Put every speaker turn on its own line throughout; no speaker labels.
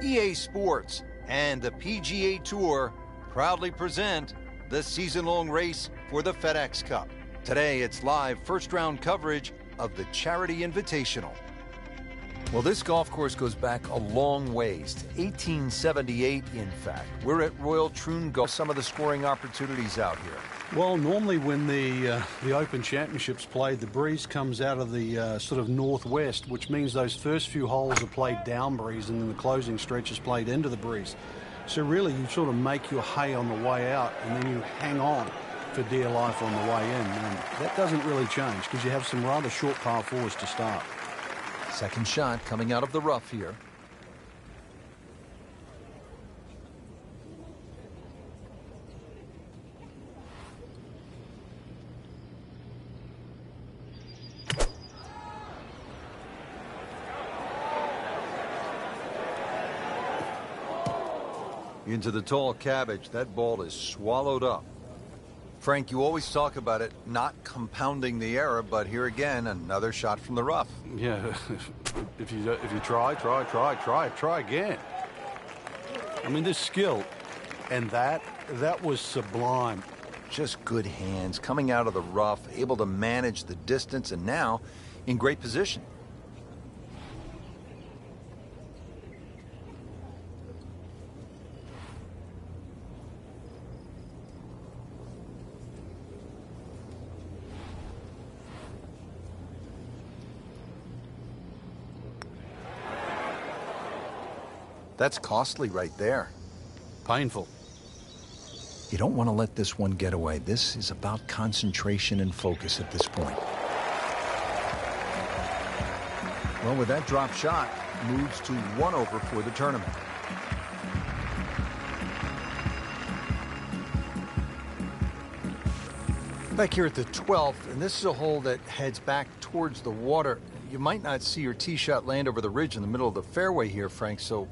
EA Sports and the PGA Tour proudly present the season-long race for the FedEx Cup. Today, it's live first-round coverage of the Charity Invitational. Well, this golf course goes back a long ways, to 1878, in fact. We're at Royal Troon Golf. Some of the scoring opportunities out here.
Well, normally when the Open Championships played, the breeze comes out of the sort of northwest, which means those first few holes are played down breeze, and then the closing stretch is played into the breeze. So really, you sort of make your hay on the way out, and then you hang on for dear life on the way in. And that doesn't really change because you have some rather short par fours to start.
Second shot coming out of the rough here. Into the tall cabbage. That ball is swallowed up. Frank, you always talk about it not compounding the error, but here again, another shot from the rough.
Yeah, if you try again. I mean, this skill, and that was sublime.
Just good hands, coming out of the rough, able to manage the distance, and now in great position. That's costly right there.
Painful.
You don't want to let this one get away. This is about concentration and focus at this point. Well, with that drop shot, moves to 1 over for the tournament. Back here at the 12th, and this is a hole that heads back towards the water. You might not see your tee shot land over the ridge in the middle of the fairway here, Frank, so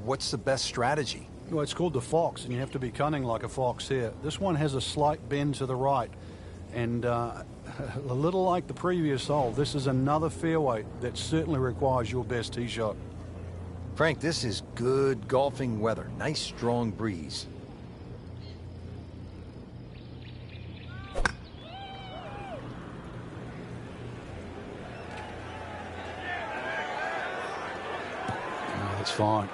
what's the best strategy?
Well, it's called the fox, and you have to be cunning like a fox here. This one has a slight bend to the right, and a little like the previous hole, this is another fairway that certainly requires your best tee shot.
Frank, this is good golfing weather. Nice, strong breeze.
It's fine.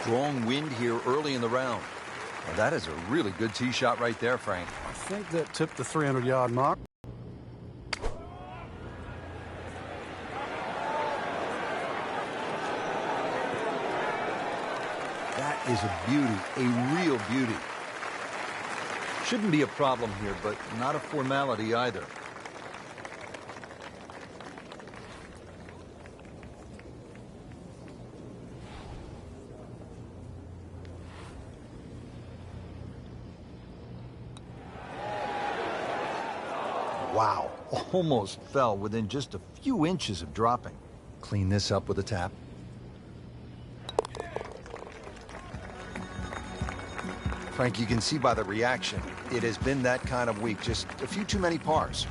Strong wind here early in the round. Well, that is a really good tee shot right there, Frank.
I think that tipped the 300-yard mark.
That is a beauty, a real beauty. Shouldn't be a problem here, but not a formality either. Wow, almost fell within just a few inches of dropping. Clean this up with a tap. Frank, you can see by the reaction, it has been that kind of week. Just a few too many pars.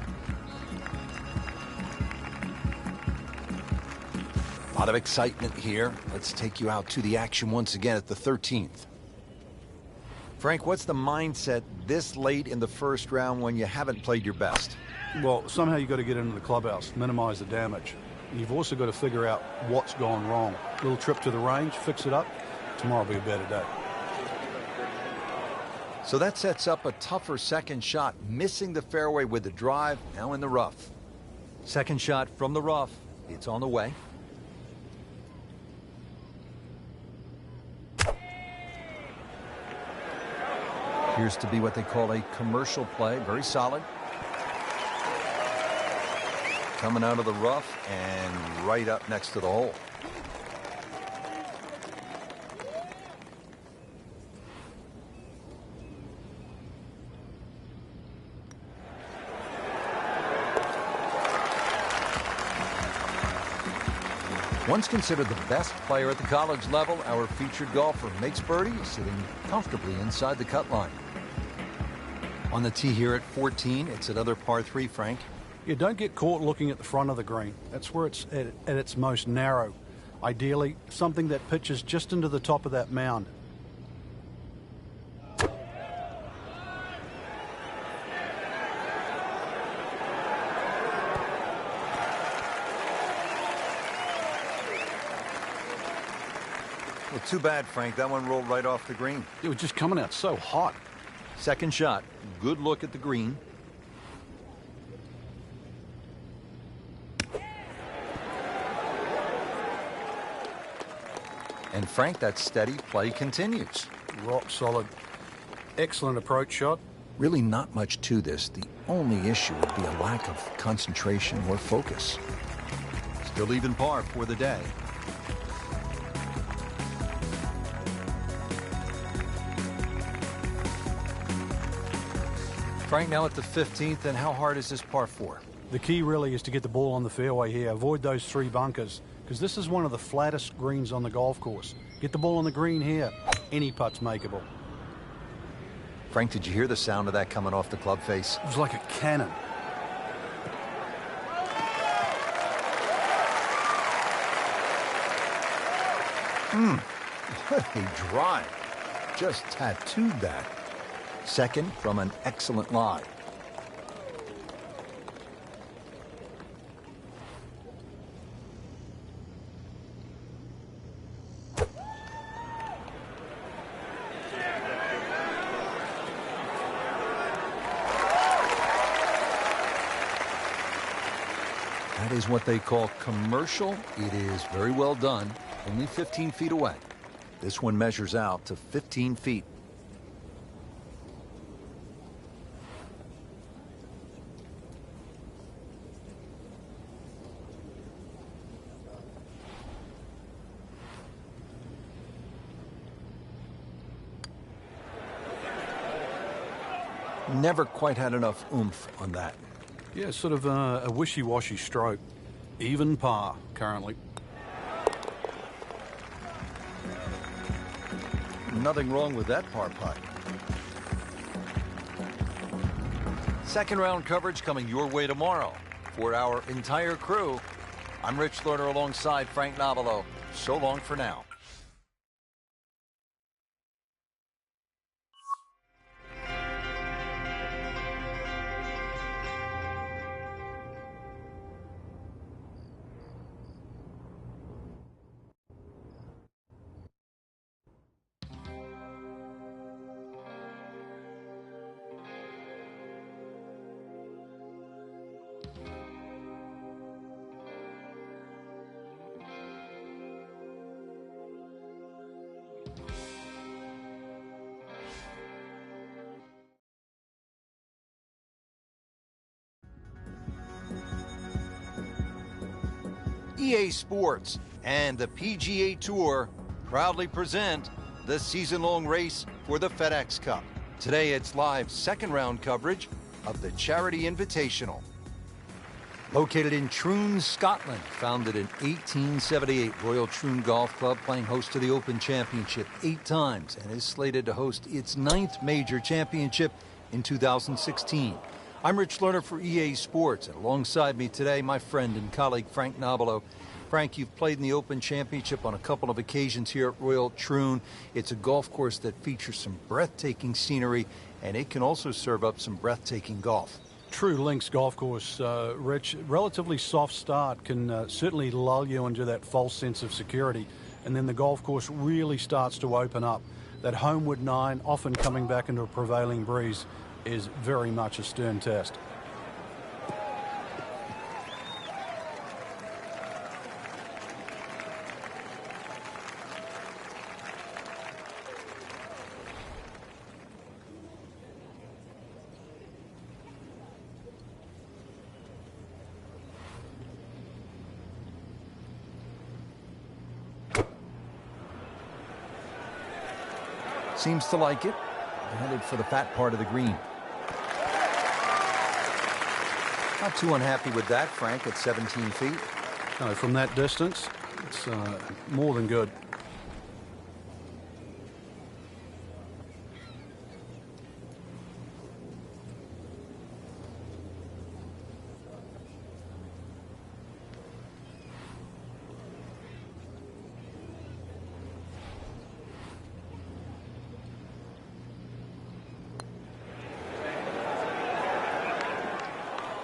A lot of excitement here. Let's take you out to the action once again at the 13th. Frank, what's the mindset this late in the first round when you haven't played your best?
Well, somehow you've got to get into the clubhouse, minimize the damage. You've also got to figure out what's gone wrong. Little trip to the range, fix it up. Tomorrow will be a better day.
So that sets up a tougher second shot, missing the fairway with the drive, now in the rough. Second shot from the rough. It's on the way. Appears to be what they call a commercial play. Very solid. Coming out of the rough and right up next to the hole. Once considered the best player at the college level, our featured golfer makes birdie, sitting comfortably inside the cut line. On the tee here at 14, it's another par 3, Frank.
You don't get caught looking at the front of the green. That's where it's at its most narrow. Ideally, something that pitches just into the top of that mound.
Well, too bad, Frank. That one rolled right off the green.
It was just coming out so hot.
Second shot. Good look at the green. And Frank, that steady play continues.
Rock solid. Excellent approach shot.
Really not much to this. The only issue would be a lack of concentration or focus. Still even par for the day. Frank, now at the 15th, and how hard is this par 4?
The key really is to get the ball on the fairway here. Avoid those 3 bunkers, because this is one of the flattest greens on the golf course. Get the ball on the green here. Any putt's makeable.
Frank, did you hear the sound of that coming off the club face?
It was like a cannon.
What a drive. Just tattooed that. Second from an excellent lie. That is what they call commercial. It is very well done. Only 15 feet away. This one measures out to 15 feet. Never quite had enough oomph on that.
Yeah, sort of a wishy-washy stroke. Even par currently.
Nothing wrong with that par putt. Second round coverage coming your way tomorrow. For our entire crew, I'm Rich Lerner alongside Frank Nobilo. So long for now. EA Sports and the PGA Tour proudly present the season-long race for the FedEx Cup. Today it's live second round coverage of the Charity Invitational. Located in Troon, Scotland, founded in 1878, Royal Troon Golf Club playing host to the Open Championship 8 times and is slated to host its 9th major championship in 2016. I'm Rich Lerner for EA Sports, and alongside me today, my friend and colleague Frank Nobilo. Frank, you've played in the Open Championship on a couple of occasions here at Royal Troon. It's a golf course that features some breathtaking scenery, and it can also serve up some breathtaking golf.
True links golf course, Rich. Relatively soft start can certainly lull you into that false sense of security, and then the golf course really starts to open up. That homeward 9, often coming back into a prevailing breeze, is very much a stern test.
Seems to like it. Headed for the fat part of the green. Not too unhappy with that, Frank, at 17 feet.
No, from that distance, it's more than good.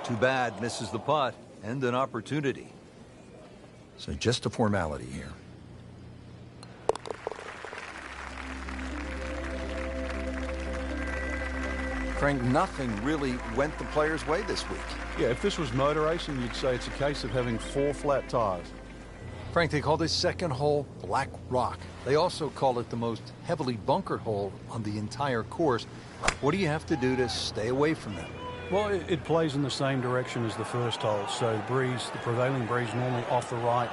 Too bad, misses the putt and an opportunity. So just a formality here. Frank, nothing really went the player's way this week.
Yeah, if this was motor racing, you'd say it's a case of having 4 flat tires.
Frank, they call this second hole Black Rock. They also call it the most heavily bunkered hole on the entire course. What do you have to do to stay away from them?
Well, it plays in the same direction as the first hole. So the prevailing breeze normally off the right.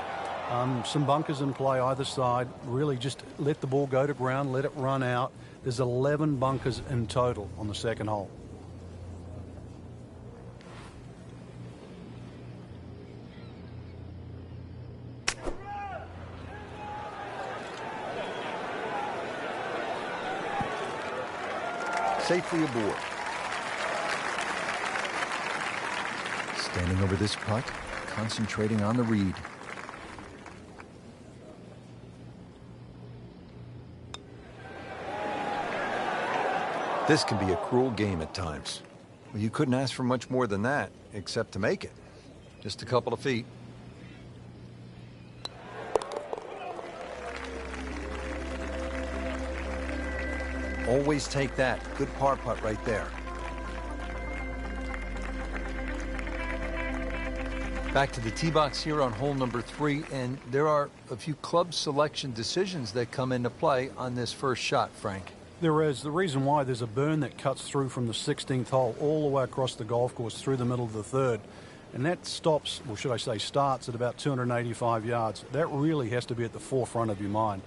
Some bunkers in play either side. Really just let the ball go to ground, let it run out. There's 11 bunkers in total on the second hole.
Safely aboard. Standing over this putt, concentrating on the read. This can be a cruel game at times. Well, you couldn't ask for much more than that, except to make it. Just a couple of feet. Always take that. Good par putt right there. Back to the tee box here on hole number 3, and there are a few club selection decisions that come into play on this first shot, Frank.
There is. The reason why, there's a burn that cuts through from the 16th hole all the way across the golf course through the middle of the 3rd. And that stops, or should I say starts, at about 285 yards. That really has to be at the forefront of your mind.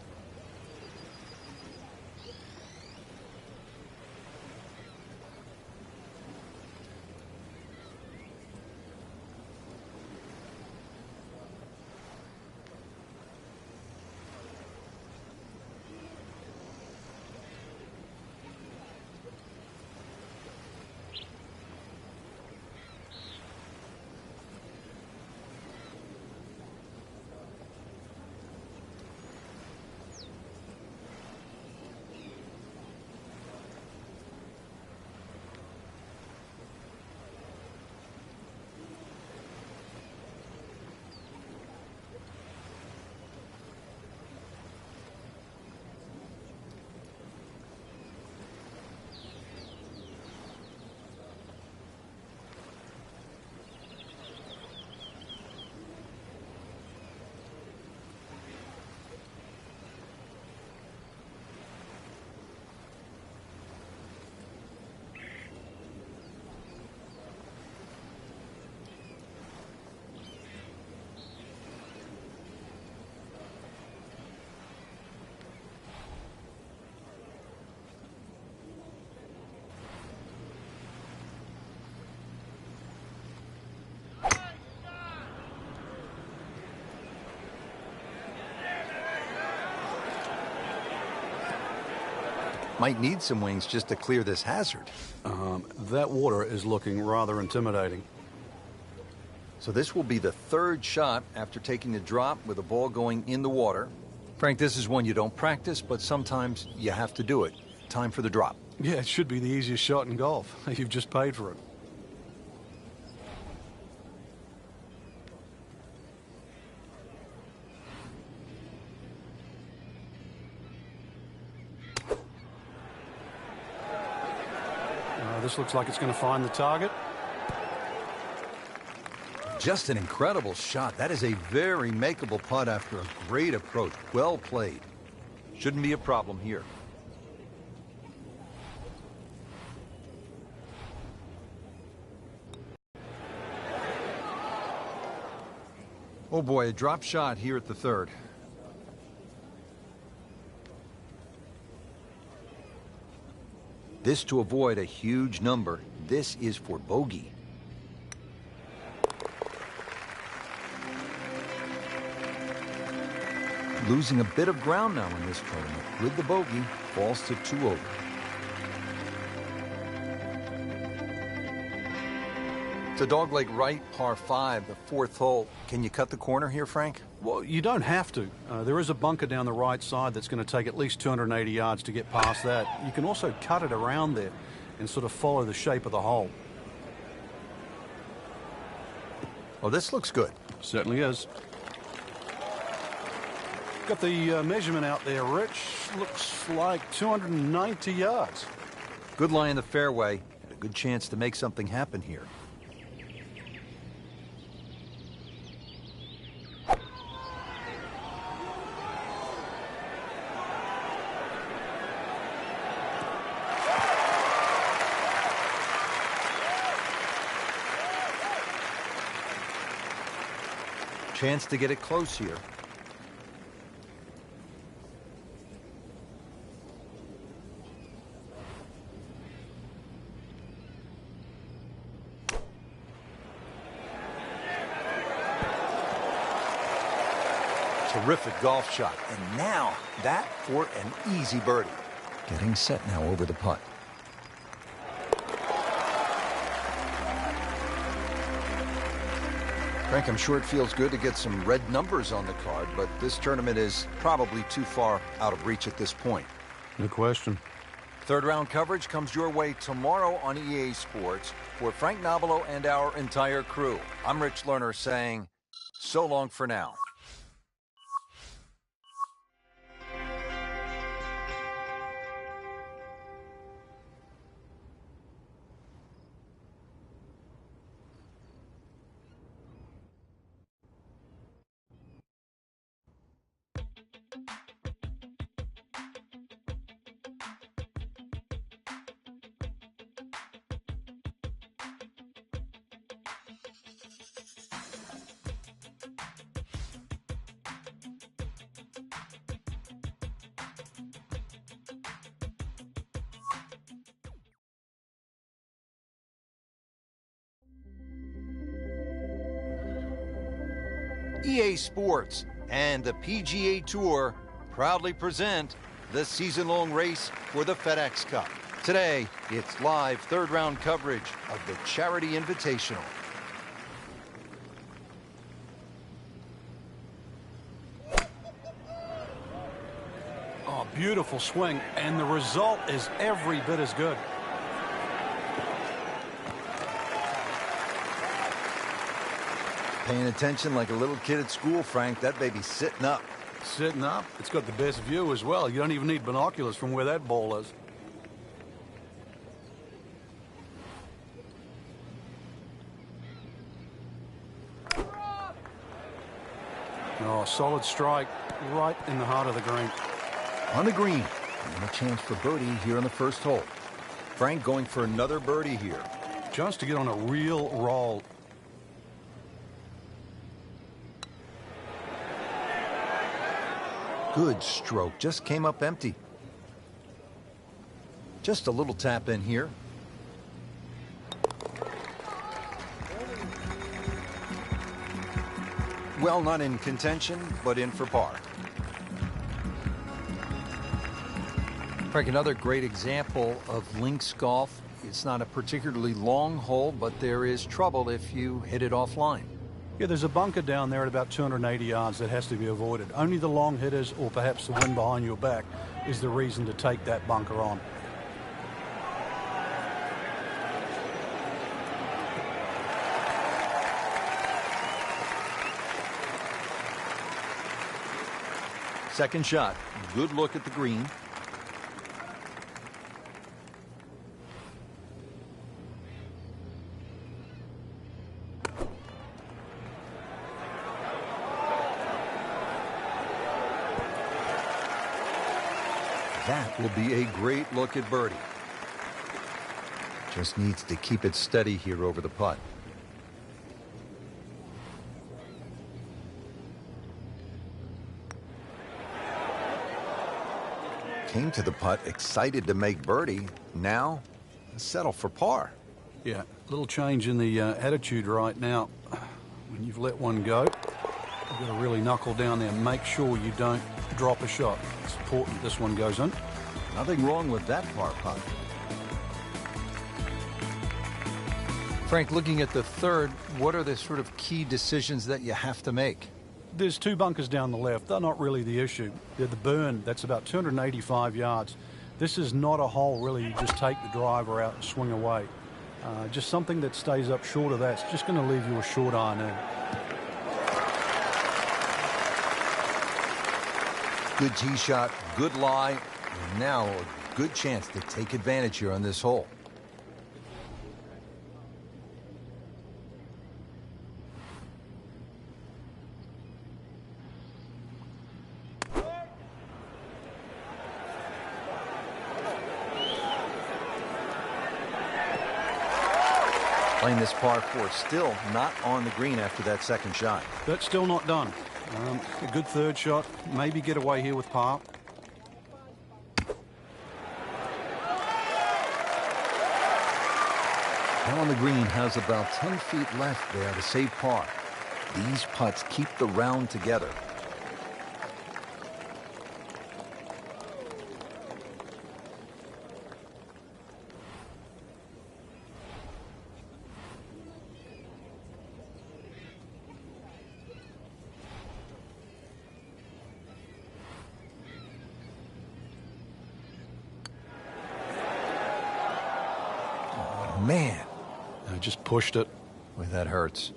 Might need some wings just to clear this hazard.
That water is looking rather intimidating.
So this will be the 3rd shot after taking the drop with the ball going in the water. Frank, this is one you don't practice, but sometimes you have to do it. Time for the drop.
Yeah, it should be the easiest shot in golf. You've just paid for it. This looks like it's going to find the target.
Just an incredible shot. That is a very makeable putt after a great approach. Well played. Shouldn't be a problem here. Oh boy, a drop shot here at the 3rd. This to avoid a huge number. This is for bogey. Losing a bit of ground now in this tournament. With the bogey, falls to 2 over. It's a dogleg right, par 5, the 4th hole. Can you cut the corner here, Frank?
Well, you don't have to. There is a bunker down the right side that's going to take at least 280 yards to get past that. You can also cut it around there and sort of follow the shape of the hole.
Well, this looks good.
Certainly is. Got the measurement out there, Rich. Looks like 290 yards.
Good lie in the fairway, and a good chance to make something happen here. Chance to get it close here. Terrific golf shot, and now that for an easy birdie. Getting set now over the putt. Frank, I'm sure it feels good to get some red numbers on the card, but this tournament is probably too far out of reach at this point.
No question.
Third round coverage comes your way tomorrow on EA Sports. For Frank Nobilo and our entire crew, I'm Rich Lerner saying so long for now. EA Sports and the PGA Tour proudly present the season-long race for the FedEx Cup. Today, it's live third-round coverage of the Charity Invitational.
Oh, beautiful swing, and the result is every bit as good.
Paying attention like a little kid at school, Frank. That baby's sitting up.
Sitting up. It's got the best view as well. You don't even need binoculars from where that ball is. Oh, solid strike right in the heart of the green.
On the green, and a chance for birdie here on the first hole. Frank going for another birdie here.
Chance to get on a real roll.
Good stroke, just came up empty. Just a little tap in here. Well, not in contention, but in for par. Frank, another great example of links golf. It's not a particularly long hole, but there is trouble if you hit it offline.
Yeah, there's a bunker down there at about 280 yards that has to be avoided. Only the long hitters or perhaps the wind behind your back is the reason to take that bunker on.
Second shot, good look at the green. That will be a great look at birdie. Just needs to keep it steady here over the putt. Came to the putt excited to make birdie. Now settle for par.
Yeah, a little change in the attitude right now. When you've let one go, you've got to really knuckle down there and make sure you don't drop a shot. It's important this one goes in.
Nothing wrong with that par putt. Frank, looking at the third, what are the sort of key decisions that you have to make?
There's two bunkers down the left. They're not really the issue. They're the burn. That's about 285 yards. This is not a hole, really. You just take the driver out and swing away. Just something that stays up short of that's just going to leave you a short iron in.
Good tee shot, good lie, and now a good chance to take advantage here on this hole. Playing this par 4, still not on the green after that second shot.
That's still not done. A good third shot, maybe get away here with par.
Now on the green has about 10 feet left there to save par. These putts keep the round together. Man,
I just pushed it.
Boy, that hurts.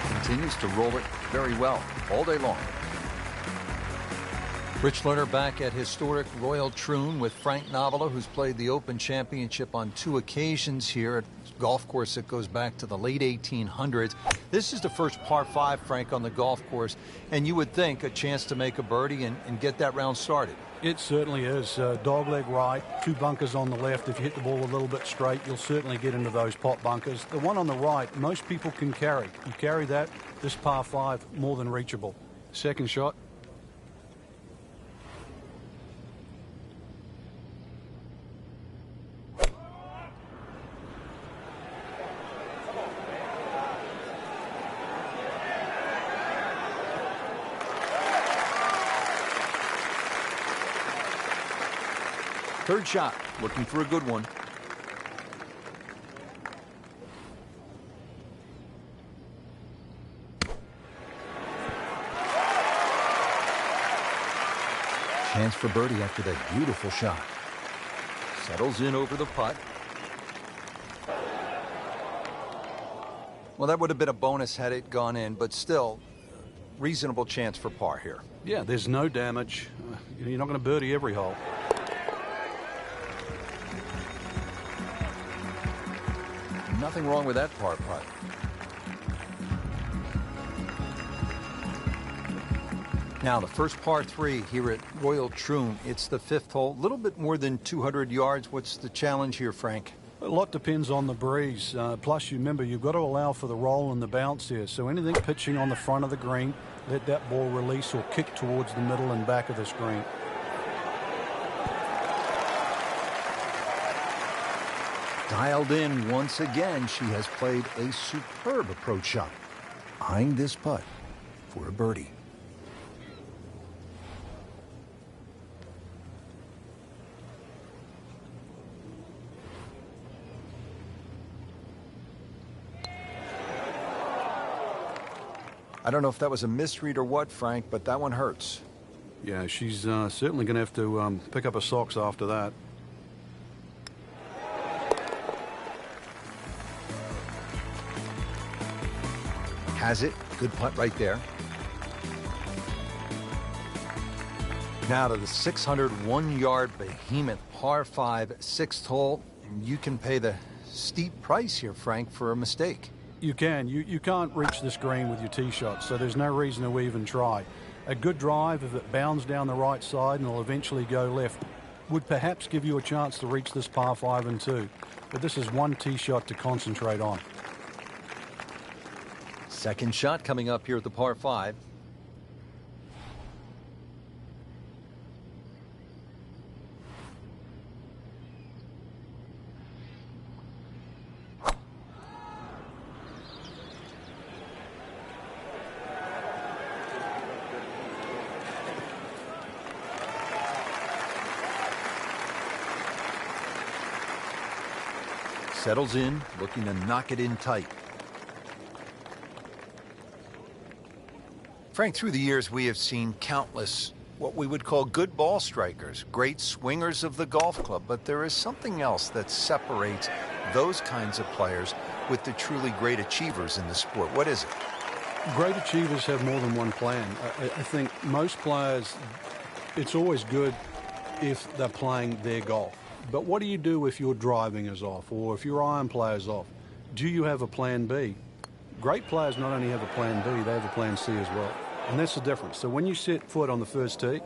Continues to roll it very well all day long. Rich Lerner back at historic Royal Troon with Frank Novola, who's played the Open Championship on 2 occasions here at a golf course that goes back to the late 1800s. This is the first par 5, Frank, on the golf course, and you would think a chance to make a birdie and get that round started.
It certainly is. Dogleg right, 2 bunkers on the left. If you hit the ball a little bit straight, you'll certainly get into those pot bunkers. The one on the right, most people can carry. You carry that, this par 5, more than reachable. Second shot.
Third shot, looking for a good one. Chance for birdie after that beautiful shot. Settles in over the putt. Well, that would have been a bonus had it gone in, but still, reasonable chance for par here.
Yeah, there's no damage. You're not going to birdie every hole.
Nothing wrong with that par putt. Now the first par 3 here at Royal Troon. It's the 5th hole, a little bit more than 200 yards. What's the challenge here, Frank?
A lot depends on the breeze. Plus, you remember, you've got to allow for the roll and the bounce here. So anything pitching on the front of the green, let that ball release or kick towards the middle and back of this green.
Dialed in once again. She has played a superb approach shot, eyeing this putt for a birdie. I don't know if that was a misread or what, Frank, but that one hurts.
Yeah, she's certainly going to have to pick up her socks after that.
Has it. Good putt right there. Now to the 601-yard behemoth par 5, 6th hole. You can pay the steep price here, Frank, for a mistake.
You can. You can't reach this green with your tee shot, so there's no reason to even try. A good drive, if it bounds down the right side and will eventually go left, would perhaps give you a chance to reach this par 5 and 2. But this is one tee shot to concentrate on.
Second shot coming up here at the par 5. Settles in, looking to knock it in tight. Frank, through the years, we have seen countless what we would call good ball strikers, great swingers of the golf club, but there is something else that separates those kinds of players with the truly great achievers in the sport. What is it?
Great achievers have more than one plan. I think most players, it's always good if they're playing their golf. But what do you do if your driving is off or if your iron play is off? Do you have a plan B? Great players not only have a plan B, they have a plan C as well. And that's the difference. So when you set foot on the first tee,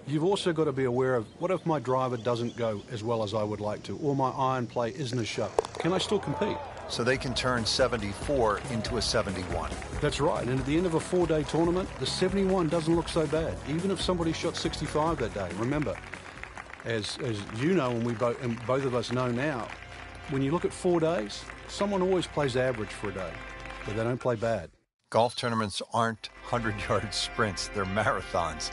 you've also got to be aware of, what if my driver doesn't go as well as I would like to, or my iron play isn't as sharp? Can I still compete?
So they can turn 74 into a 71.
That's right. And at the end of a 4-day tournament, the 71 doesn't look so bad, even if somebody shot 65 that day. Remember, as you know, and both of us know now, when you look at 4 days, someone always plays average for a day, but they don't play bad.
Golf tournaments aren't 100-yard sprints, they're marathons.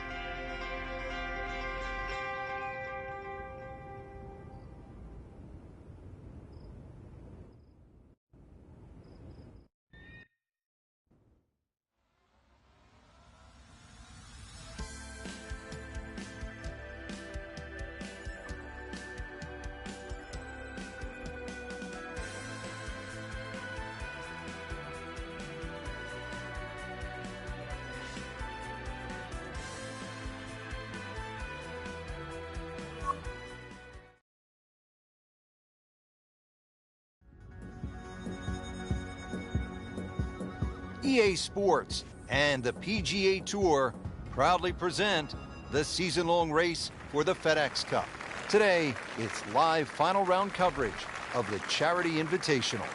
EA Sports and the PGA Tour proudly present the season-long race for the FedEx Cup. Today, it's live final round coverage of the Charity Invitational.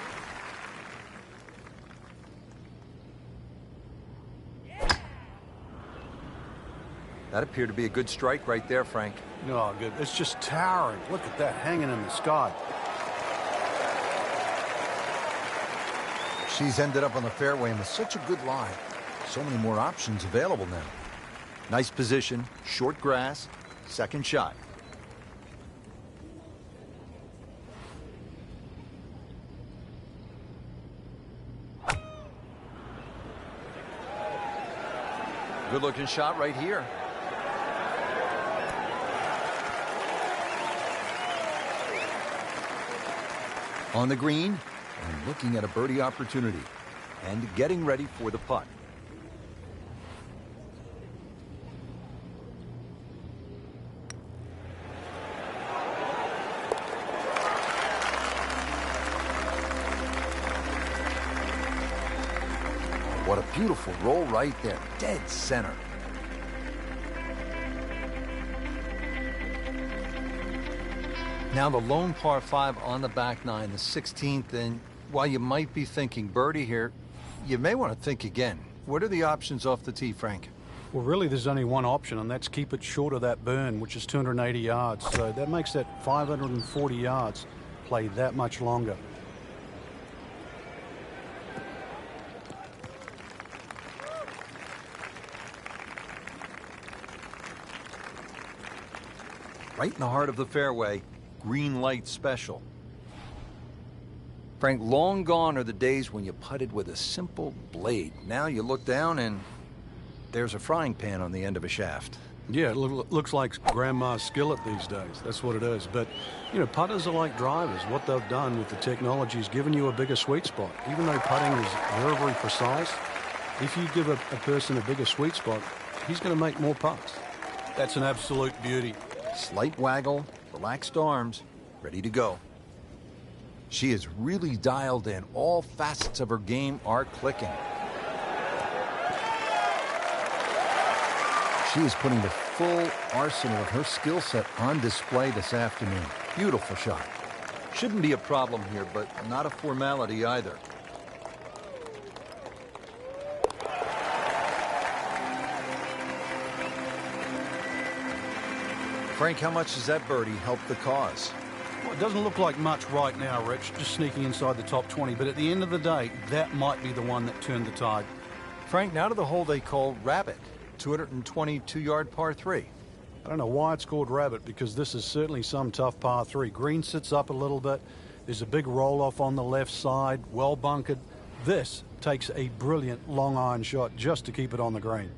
That appeared to be a good strike right there, Frank.
No, good. It's just towering. Look at that, hanging in the sky.
She's ended up on the fairway and with such a good lie. So many more options available now. Nice position, short grass, second shot. Good looking shot right here. On the green, and looking at a birdie opportunity and getting ready for the putt. What a beautiful roll right there, dead center. Now the lone par 5 on the back nine, the 16th, and while you might be thinking birdie here, you may want to think again. What are the options off the tee, Frank?
Well, really, there's only one option, and that's keep it short of that burn, which is 280 yards. So that makes that 540 yards play that much longer.
Right in the heart of the fairway, green light special. Frank, long gone are the days when you putted with a simple blade. Now you look down and there's a frying pan on the end of a shaft.
Yeah, it looks like grandma's skillet these days. That's what it is. But, you know, putters are like drivers. What they've done with the technology is given you a bigger sweet spot. Even though putting is very, very precise, if you give a person a bigger sweet spot, he's going to make more putts. That's an absolute beauty.
Slight waggle, relaxed arms, ready to go. She is really dialed in. All facets of her game are clicking. She is putting the full arsenal of her skill set on display this afternoon. Beautiful shot. Shouldn't be a problem here, but not a formality either. Frank, how much does that birdie help the cause?
Well, it doesn't look like much right now, Rich, just sneaking inside the top 20. But at the end of the day, that might be the one that turned the tide.
Frank, now to the hole they call Rabbit, 222-yard par 3.
I don't know why it's called Rabbit, because this is certainly some tough par 3. Green sits up a little bit. There's a big roll-off on the left side, well bunkered. This takes a brilliant long iron shot just to keep it on the green.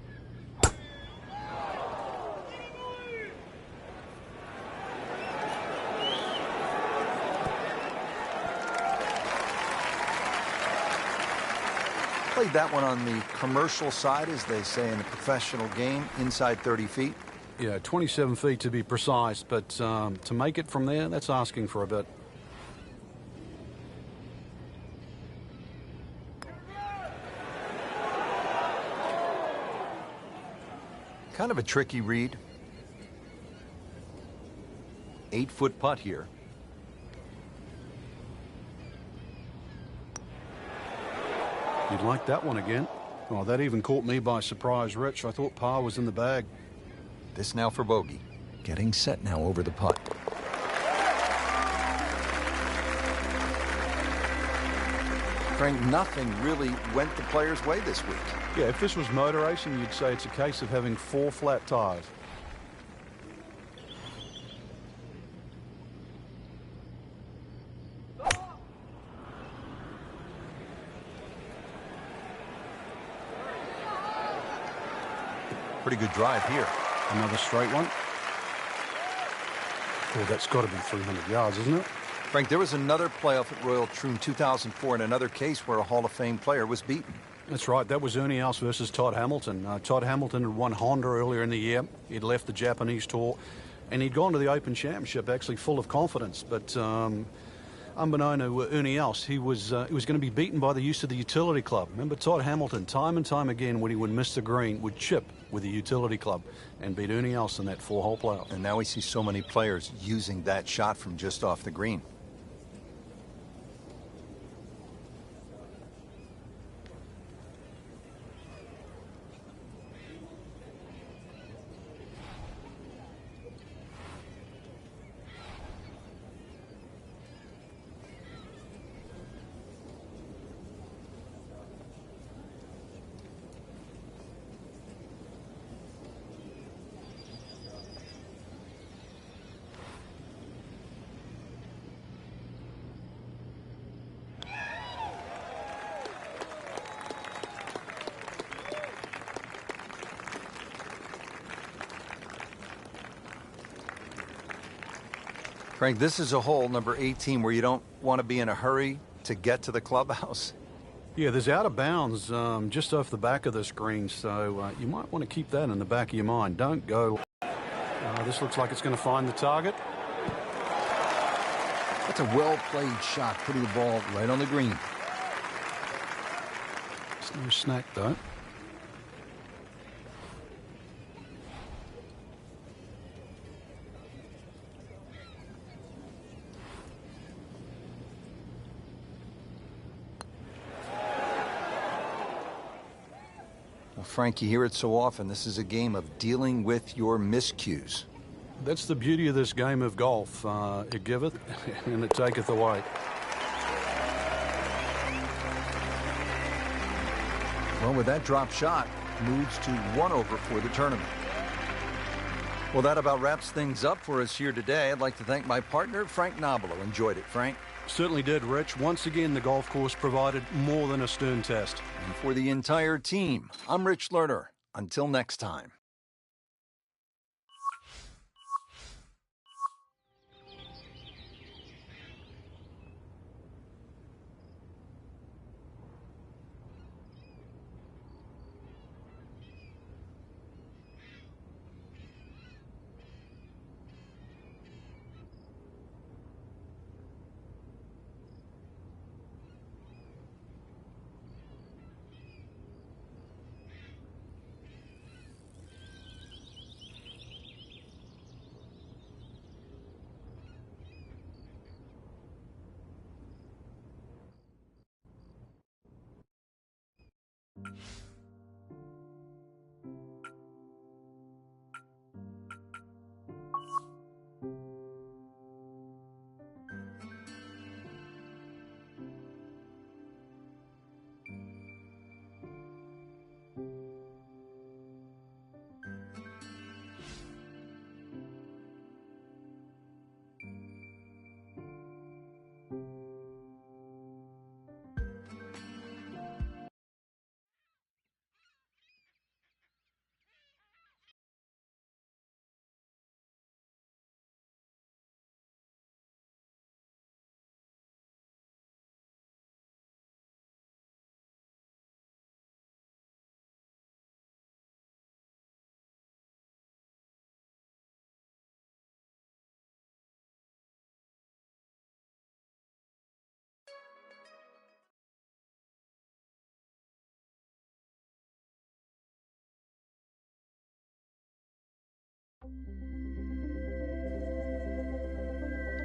Played that one on the commercial side, as they say in the professional game, inside 30 feet.
Yeah, 27 feet to be precise, but to make it from there, that's asking for a bit.
Kind of a tricky read. 8-foot putt here.
You'd like that one again. Oh, that even caught me by surprise, Rich. I thought par was in the bag.
This now for bogey. Getting set now over the putt. Frank, nothing really went the player's way this week.
Yeah, if this was motor racing, you'd say it's a case of having 4 flat tires.
Pretty good drive here.
Another straight one. Oh, that's got to be 300 yards, isn't it?
Frank, there was another playoff at Royal Troon 2004 in another case where a Hall of Fame player was beaten.
That's right. That was Ernie Els versus Todd Hamilton. Todd Hamilton had won Honda earlier in the year. He'd left the Japanese tour, and he'd gone to the Open Championship actually full of confidence. But unbeknown to Ernie Els, he was going to be beaten by the use of the utility club. Remember, Todd Hamilton, time and time again, when he would miss the green, would chip with the utility club and beat Ernie Els in that 4-hole playoff.
And now we see so many players using that shot from just off the green. Frank, this is a hole, number 18, where you don't want to be in a hurry to get to the clubhouse.
Yeah, there's out of bounds just off the back of the screen, so you might want to keep that in the back of your mind. Don't go. This looks like it's going to find the target.
That's a well-played shot, putting the ball right on the green.
It's no snack, though.
Frank, you hear it so often. This is a game of dealing with your miscues.
That's the beauty of this game of golf. It giveth and it taketh away.
Well, with that drop shot, moves to 1 over for the tournament. Well, that about wraps things up for us here today. I'd like to thank my partner, Frank Nobilo. Enjoyed it, Frank.
Certainly did, Rich. Once again, the golf course provided more than a stern test.
And for the entire team, I'm Rich Lerner. Until next time.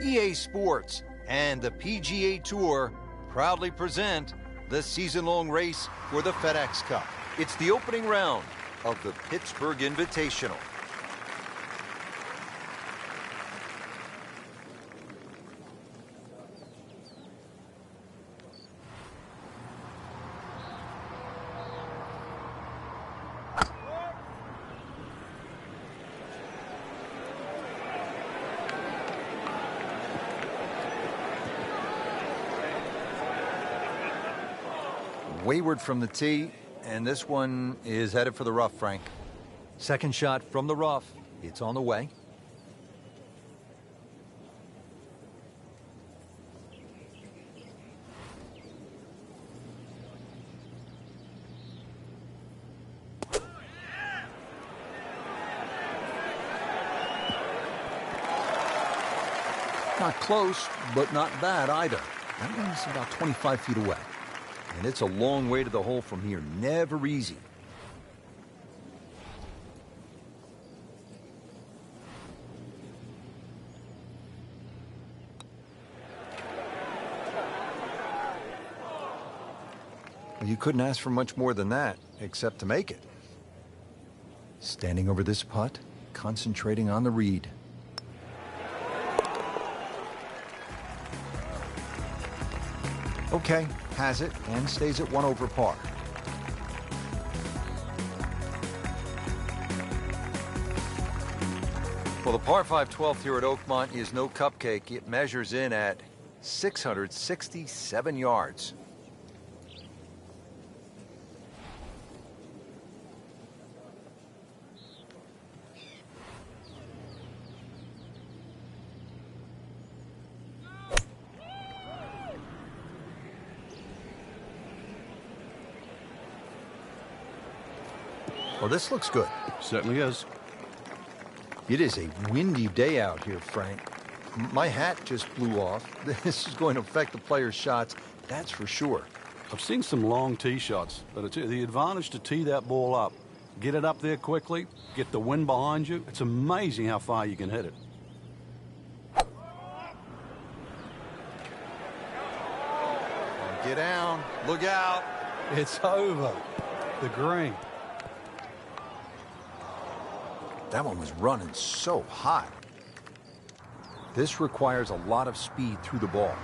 EA Sports and the PGA Tour proudly present the season-long race for the FedEx Cup. It's the opening round of the Pittsburgh Invitational. Wayward from the tee, and this one is headed for the rough, Frank. Second shot from the rough. It's on the way. Not close, but not bad either. That one's about 25 feet away. And it's a long way to the hole from here. Never easy. Well, you couldn't ask for much more than that, except to make it. Standing over this putt, concentrating on the read. Okay, has it, and stays at 1 over par. Well, the par 5 12th here at Oakmont is no cupcake. It measures in at 667 yards. Well, this looks good.
Certainly is.
It is a windy day out here, Frank. My hat just blew off. This is going to affect the players' shots, that's for sure.
I've seen some long tee shots, but it's the advantage to tee that ball up. Get it up there quickly, get the wind behind you. It's amazing how far you can hit it.
Get down. Look out.
It's over. The green.
That one was running so hot. This requires a lot of speed through the ball.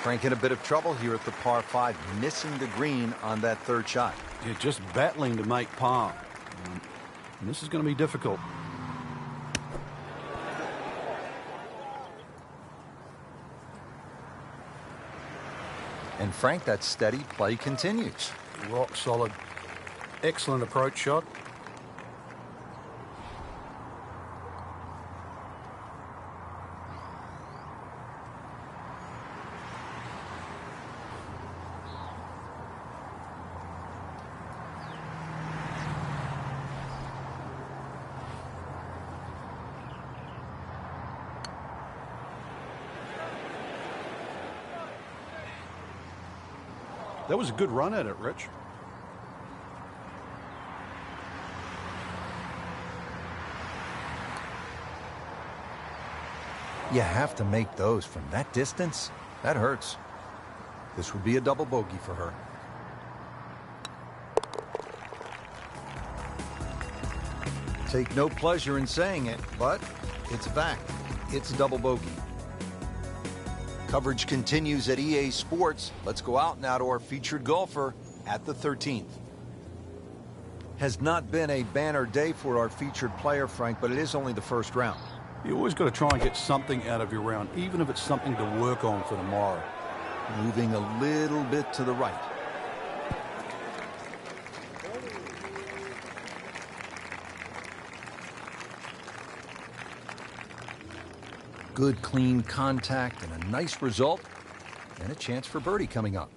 Frank in a bit of trouble here at the par 5, missing the green on that third shot.
You're just battling to make par. And this is going to be difficult.
And Frank, that steady play continues.
Rock solid. Excellent approach shot. That was a good run at it, Rich.
You have to make those from that distance. That hurts. This would be a double bogey for her. Take no pleasure in saying it, but it's a fact. It's a double bogey. Coverage continues at EA Sports. Let's go out now to our featured golfer at the 13th. Has not been a banner day for our featured player, Frank, but it is only the first round.
You always got to try and get something out of your round, even if it's something to work on for tomorrow.
Moving a little bit to the right. Good, clean contact and a nice result. And a chance for birdie coming up.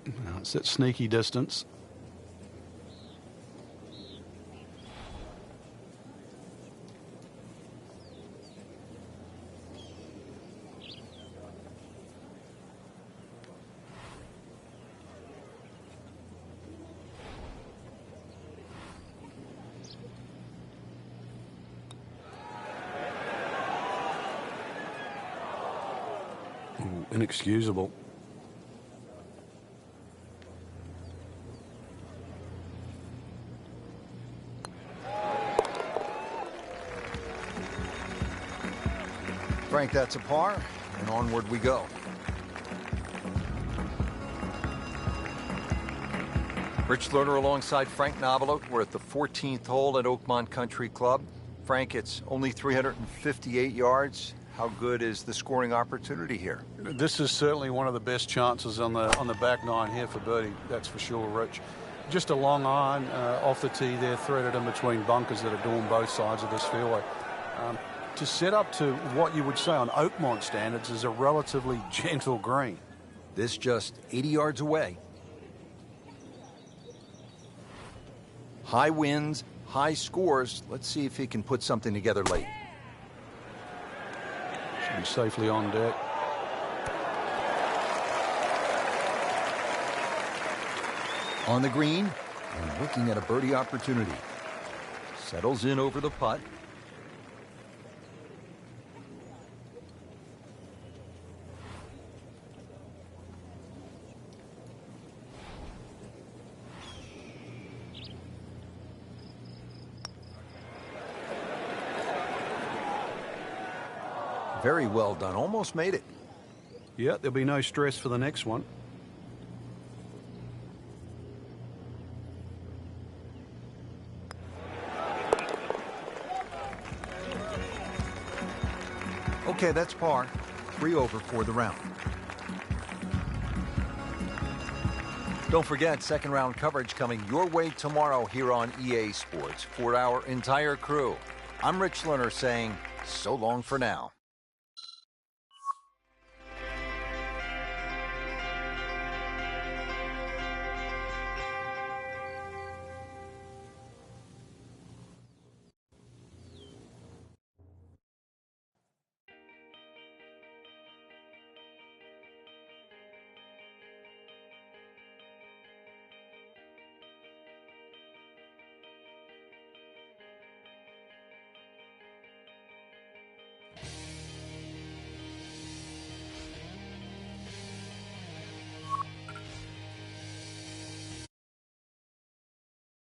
Now it's at sneaky distance. Inexcusable.
Frank, that's a par, and onward we go. Rich Lerner alongside Frank Novello. We're at the 14th hole at Oakmont Country Club. Frank, it's only 358 yards. How good is the scoring opportunity here?
This is certainly one of the best chances on the back nine here for birdie, that's for sure, Rich. Just a long iron off the tee there, threaded in between bunkers that adorn both sides of this fairway. To set up to what you would say on Oakmont standards is a relatively gentle green.
This just 80 yards away. High winds, high scores. Let's see if he can put something together late.
Should be safely on deck.
On the green and looking at a birdie opportunity. Settles in over the putt. Very well done. Almost made it.
Yeah, there'll be no stress for the next one.
Okay, that's par. 3 over for the round. Don't forget, second round coverage coming your way tomorrow here on EA Sports for our entire crew. I'm Rich Lerner saying so long for now.